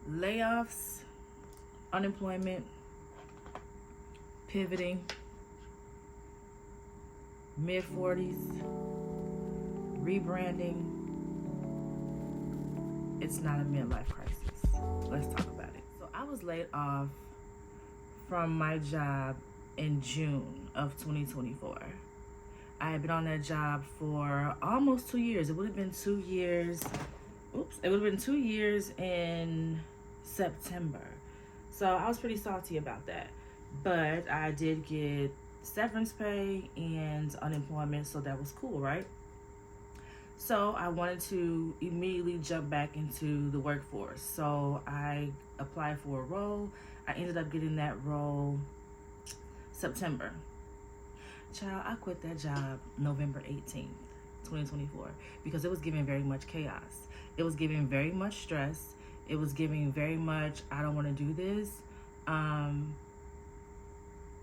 Layoffs, unemployment, pivoting, mid-40s, rebranding. It's not a midlife crisis. Let's talk about it. So I was laid off from my job in June of 2024. I had been on that job for almost 2 years. It would have been 2 years. It would have been 2 years in September. So I was pretty salty about that. But I did get severance pay and unemployment, so that was cool, right? So I wanted to immediately jump back into the workforce. So I applied for a role. I ended up getting that role September. Child, I quit that job November 18th, 2024, because it was giving very much chaos. It was giving very much stress. It was giving very much, I don't want to do this.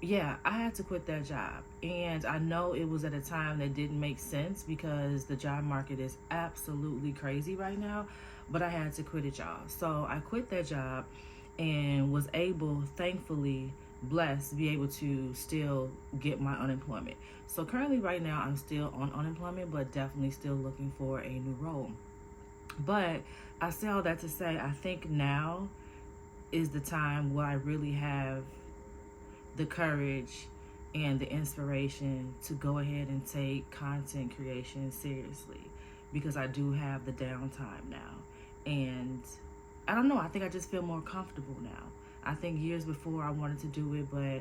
Yeah, I had to quit that job. And I know it was at a time that didn't make sense because the job market is absolutely crazy right now, but I had to quit it, y'all. So I quit that job and was able, thankfully, blessed to be able to still get my unemployment. So currently right now I'm still on unemployment, but definitely still looking for a new role. But I say all that to say, I think now is the time where I really have the courage and the inspiration to go ahead and take content creation seriously, because I do have the downtime now. And I don't know, I think I just feel more comfortable now. I think years before I wanted to do it, but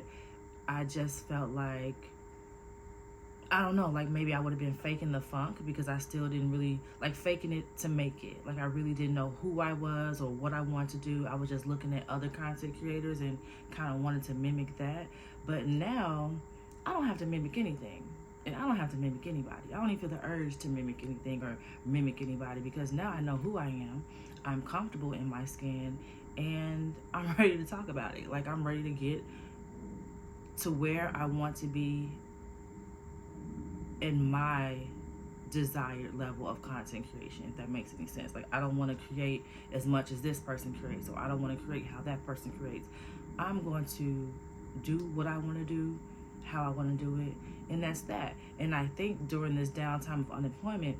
I just felt like, I don't know, like maybe I would have been faking the funk because I still didn't really, like faking it to make it. Like I really didn't know who I was or what I wanted to do. I was just looking at other content creators and kind of wanted to mimic that. But now I don't have to mimic anything. And I don't have to mimic anybody. I don't even feel the urge to mimic anything or mimic anybody because now I know who I am. I'm comfortable in my skin and I'm ready to talk about it. Like I'm ready to get to where I want to be in my desired level of content creation, if that makes any sense. Like I don't want to create as much as this person creates, or I don't want to create how that person creates. I'm going to do what I want to do, how I want to do it, and that's that. And I think during this downtime of unemployment,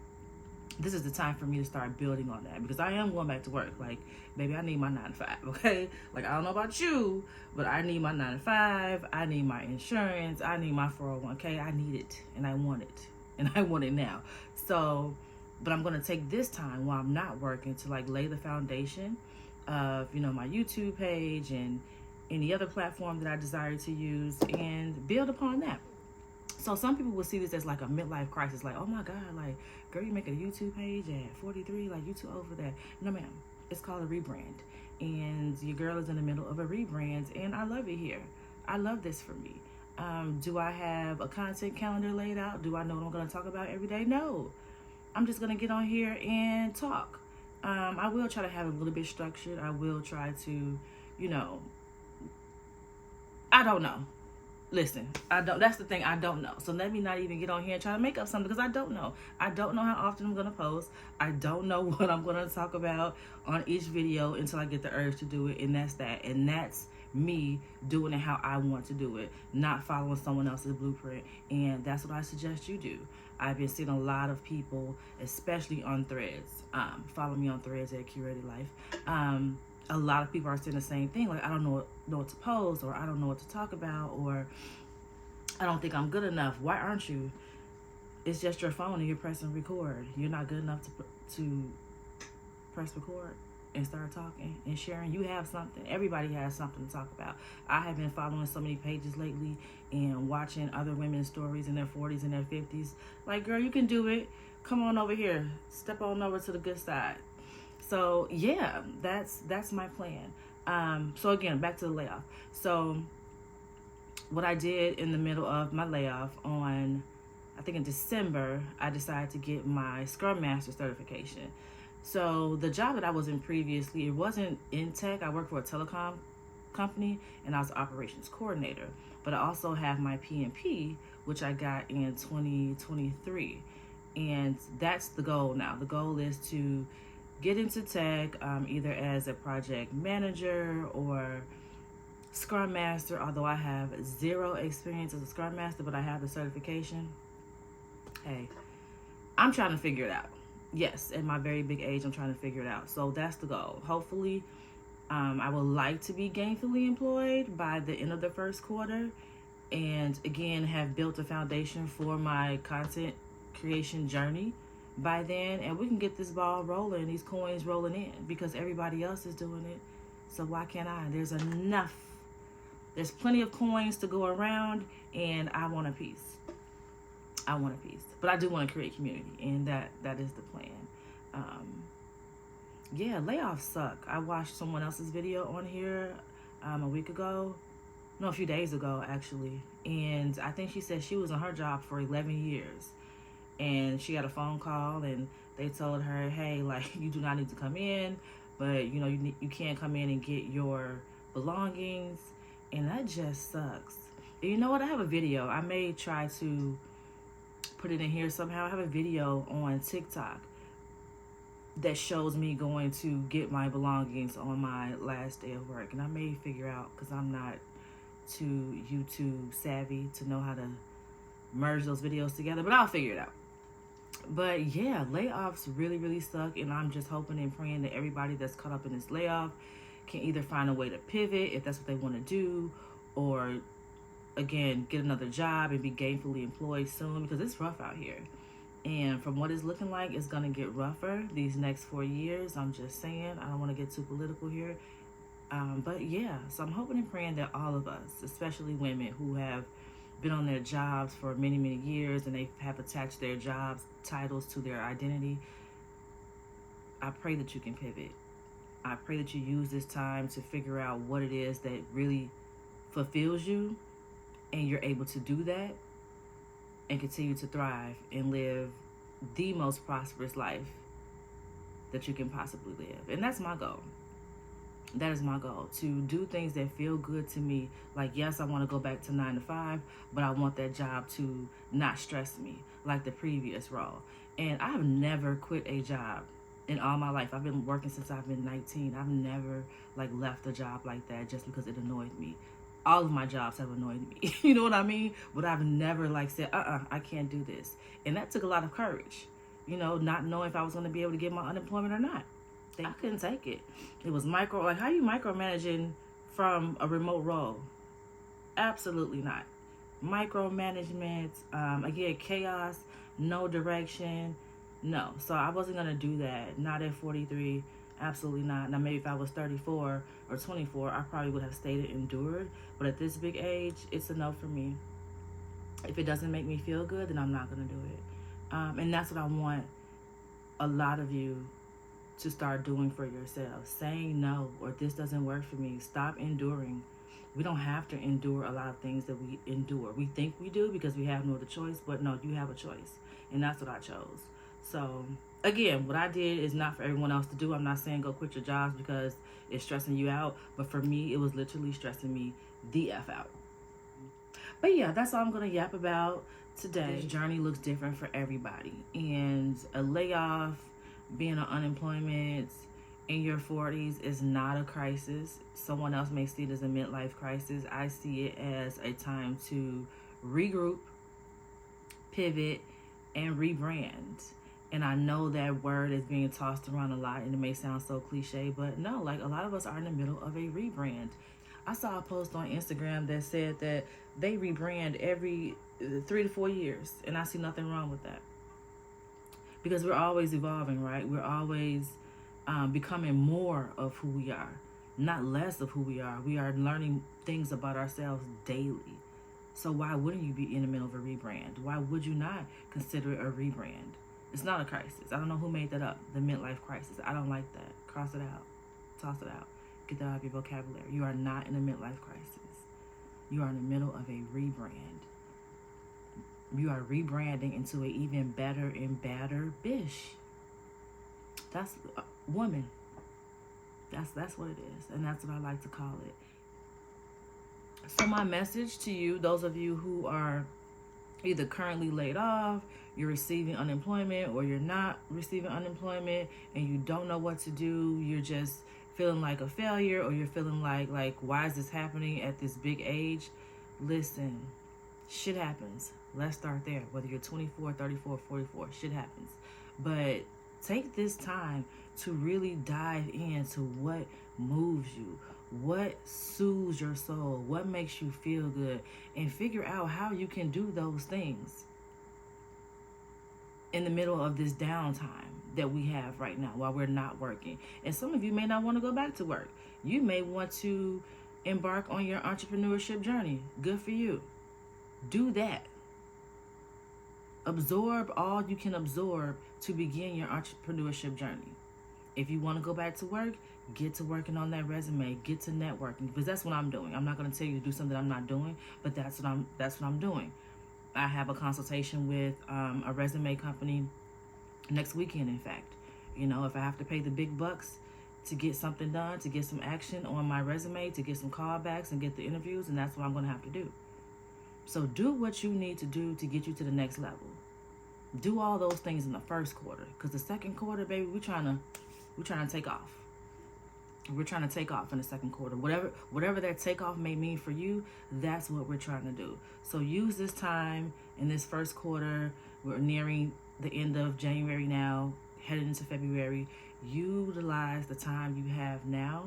this is the time for me to start building on that, because I am going back to work. Like, baby, I need my 9 to 5, okay? Like, I don't know about you, but I need my 9 to 5. I need my insurance. I need my 401k. I need it, and I want it, and I want it now. So, but I'm going to take this time while I'm not working to, like, lay the foundation of, you know, my YouTube page and any other platform that I desire to use and build upon that. So some people will see this as like a midlife crisis, like, oh my God, like, girl, you make a YouTube page at 43, like you too old for that. No, ma'am, it's called a rebrand. And your girl is in the middle of a rebrand, and I love it here. I love this for me. Do I have a content calendar laid out? Do I know what I'm going to talk about every day? No. I'm just going to get on here and talk. I will try to have a little bit structured. I will try to, you know, I don't know. Listen, I don't. That's the thing. I don't know. So let me not even get on here and try to make up something, because I don't know. I don't know how often I'm going to post. I don't know what I'm going to talk about on each video until I get the urge to do it. And that's that. And that's me doing it how I want to do it, not following someone else's blueprint. And that's what I suggest you do. I've been seeing a lot of people, especially on Threads. Follow me on Threads at Curated Life. A lot of people are saying the same thing. Like, I don't know what to post, or I don't know what to talk about, or I don't think I'm good enough. Why aren't you? It's just your phone and you're pressing record. You're not good enough to press record and start talking and sharing. You have something. Everybody has something to talk about. I have been following so many pages lately and watching other women's stories in their 40s and their 50s. Like, girl, you can do it. Come on over here. Step on over to the good side. So yeah, that's my plan. So again, back to the layoff. So what I did in the middle of my layoff on, I think in December, I decided to get my Scrum Master certification. So the job that I was in previously, it wasn't in tech. I worked for a telecom company and I was an operations coordinator. But I also have my PMP, which I got in 2023. And that's the goal now. The goal is to get into tech, either as a project manager or Scrum Master, although I have zero experience as a Scrum Master, but I have the certification. Hey, I'm trying to figure it out. Yes, at my very big age, I'm trying to figure it out. So that's the goal. Hopefully, I would like to be gainfully employed by the end of the first quarter, and again, have built a foundation for my content creation journey by then, and we can get this ball rolling, these coins rolling in, because everybody else is doing it. So why can't I? There's enough. There's plenty of coins to go around, and I want a piece. I want a piece. But I do want to create community, and that is the plan. Yeah, layoffs suck. I watched someone else's video on here a week ago. No, a few days ago, actually. And I think she said she was on her job for 11 years. And she got a phone call, and they told her, hey, like, you do not need to come in, but, you know, you can't come in and get your belongings. And that just sucks. And you know what? I have a video. I may try to put it in here somehow. I have a video on TikTok that shows me going to get my belongings on my last day of work. And I may figure out, because I'm not too YouTube savvy to know how to merge those videos together, but I'll figure it out. But yeah, layoffs really, really suck. And I'm just hoping and praying that everybody that's caught up in this layoff can either find a way to pivot if that's what they want to do, or again, get another job and be gainfully employed soon, because it's rough out here. And from what it's looking like, it's going to get rougher these next 4 years. I'm just saying, I don't want to get too political here. But yeah, so I'm hoping and praying that all of us, especially women who have been on their jobs for many, many years, and they have attached their jobs titles to their identity, I pray that you can pivot. I pray that you use this time to figure out what it is that really fulfills you, and you're able to do that and continue to thrive and live the most prosperous life that you can possibly live. And that's my goal. That is my goal, to do things that feel good to me. Like, yes, I want to go back to 9 to 5, but I want that job to not stress me like the previous role. And I've never quit a job in all my life. I've been working since I've been 19. I've never like left a job like that just because it annoyed me. All of my jobs have annoyed me. You know what I mean? But I've never like said, I can't do this. And that took a lot of courage, you know, not knowing if I was going to be able to get my unemployment or not. I couldn't take it. It was like, how are you micromanaging from a remote role? Absolutely not. Micromanagement, again, chaos, no direction. No. So I wasn't going to do that. Not at 43. Absolutely not. Now, maybe if I was 34 or 24, I probably would have stayed and endured. But at this big age, it's a no for me. If it doesn't make me feel good, then I'm not going to do it. And that's what I want a lot of you to start doing for yourselves. Saying no, or this doesn't work for me. Stop enduring. We don't have to endure a lot of things that we endure. We think we do because we have no other choice, but no, you have a choice. And that's what I chose. So again, what I did is not for everyone else to do. I'm not saying go quit your jobs because it's stressing you out. But for me, it was literally stressing me the F out. But yeah, that's all I'm going to yap about today. This journey looks different for everybody. And a layoff, being on unemployment in your 40s is not a crisis. Someone else may see it as a midlife crisis. I see it as a time to regroup, pivot, and rebrand. And I know that word is being tossed around a lot, and it may sound so cliche, but no, like a lot of us are in the middle of a rebrand. I saw a post on Instagram that said that they rebrand every 3 to 4 years, and I see nothing wrong with that. Because we're always evolving, right? We're always becoming more of who we are, not less of who we are. We are learning things about ourselves daily. So why wouldn't you be in the middle of a rebrand? Why would you not consider it a rebrand? It's not a crisis. I don't know who made that up, the midlife crisis. I don't like that. Cross it out. Toss it out. Get that out of your vocabulary. You are not in a midlife crisis. You are in the middle of a rebrand. You are rebranding into an even better and badder bish. That's woman. That's what it is. And that's what I like to call it. So my message to you, those of you who are either currently laid off, you're receiving unemployment, or you're not receiving unemployment and you don't know what to do, you're just feeling like a failure, or you're feeling like why is this happening at this big age? Listen, shit happens. Let's start there. Whether you're 24, 34, 44, shit happens. But take this time to really dive into what moves you, what soothes your soul, what makes you feel good, and figure out how you can do those things in the middle of this downtime that we have right now while we're not working. And some of you may not want to go back to work. You may want to embark on your entrepreneurship journey. Good for you. Do that. Absorb all you can absorb to begin your entrepreneurship journey. If you want to go back to work, get to working on that resume, get to networking, because that's what I'm doing. I'm not going to tell you to do something I'm not doing, but that's what I'm doing. I have a consultation with a resume company next weekend, in fact. You know, if I have to pay the big bucks to get something done, to get some action on my resume, to get some callbacks and get the interviews, and that's what I'm going to have to do. So do what you need to do to get you to the next level. Do all those things in the first quarter, because the second quarter, baby, we're trying to take off. We're trying to take off in the second quarter. Whatever that takeoff may mean for you, that's what we're trying to do. So use this time in this first quarter. We're nearing the end of January now, headed into February. Utilize the time you have now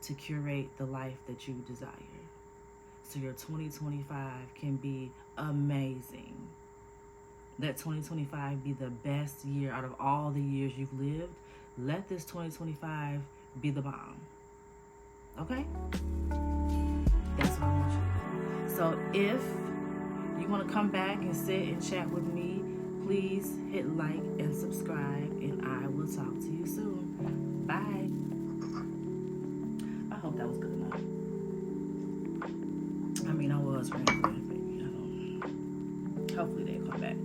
to curate the life that you desire, so your 2025 can be amazing. Let 2025 be the best year out of all the years you've lived. Let this 2025 be the bomb. Okay? That's what I want you to do. So if you want to come back and sit and chat with me, please hit like and subscribe, and I will talk to you soon. Bye. I hope that was good enough. I mean, I was rambling, but hopefully they'll come back.